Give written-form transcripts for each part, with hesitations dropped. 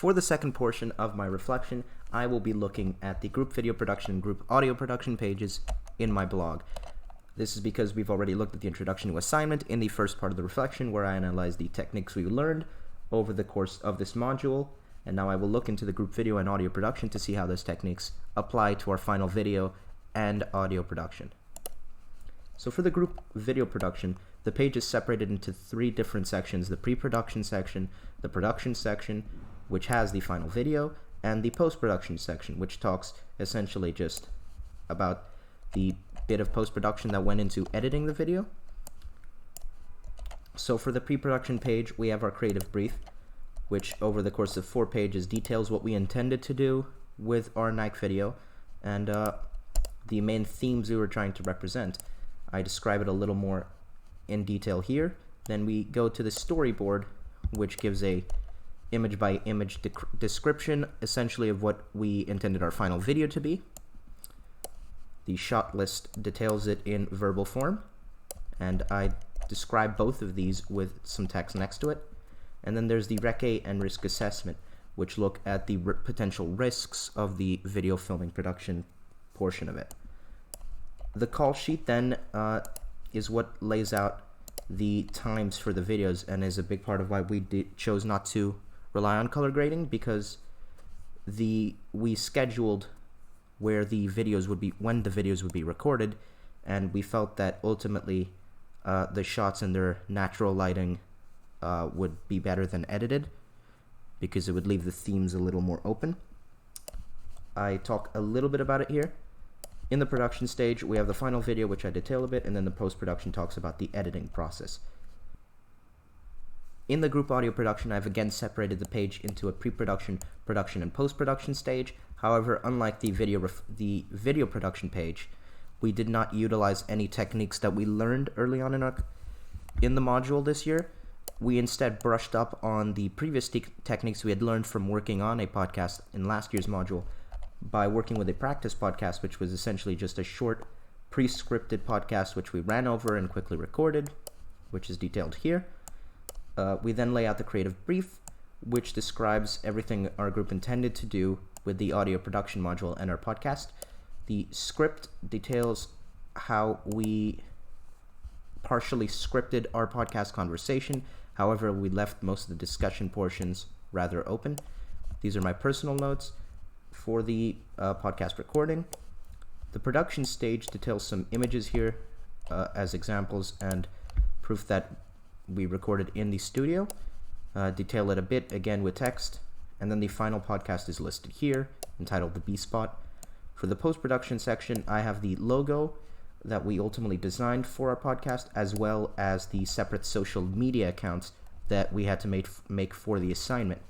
For the second portion of my reflection, I will be looking at the group video production and group audio production pages in my blog. This is because we've already looked at the introduction to assignment in the first part of the reflection, where I analyzed the techniques we learned over the course of this module, and now I will look into the group video and audio production to see how those techniques apply to our final video and audio production. So for the group video production, the page is separated into three different sections: the pre-production section, the production section, which has the final video, and the post-production section, which talks essentially just about the bit of post-production that went into editing the video. So for the pre-production page, we have our creative brief, which over the course of 4 pages details what we intended to do with our Nike video and the main themes we were trying to represent. I describe it a little more in detail here. Then we go to the storyboard, which gives a image by image description essentially of what we intended our final video to be. The shot list details it in verbal form, and I describe both of these with some text next to it. And then there's the recce and risk assessment, which look at the potential risks of the video filming production portion of it. The call sheet then is what lays out the times for the videos, and is a big part of why we chose not to rely on color grading, because we scheduled where the videos would be, when the videos would be recorded, and we felt that ultimately the shots in their natural lighting would be better than edited, because it would leave the themes a little more open. I talk a little bit about it here. In the production stage, we have the final video, which I detail a bit, and then the post-production talks about the editing process. In the group audio production, I've again separated the page into a pre-production, production, and post-production stage. However, unlike the video production page, we did not utilize any techniques that we learned early on in the module this year. We instead brushed up on the previous techniques we had learned from working on a podcast in last year's module by working with a practice podcast, which was essentially just a short pre-scripted podcast which we ran over and quickly recorded, which is detailed here. We then lay out the creative brief, which describes everything our group intended to do with the audio production module and our podcast. The script details how we partially scripted our podcast conversation. However, we left most of the discussion portions rather open. These are my personal notes for the podcast recording. The production stage details some images here as examples and proof that we recorded in the studio. Detail it a bit again with text, and then the final podcast is listed here, entitled The B-Spot. For the post-production section, I have the logo that we ultimately designed for our podcast, as well as the separate social media accounts that we had to make for the assignment,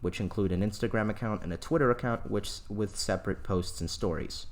which include an Instagram account and a Twitter account, which with separate posts and stories.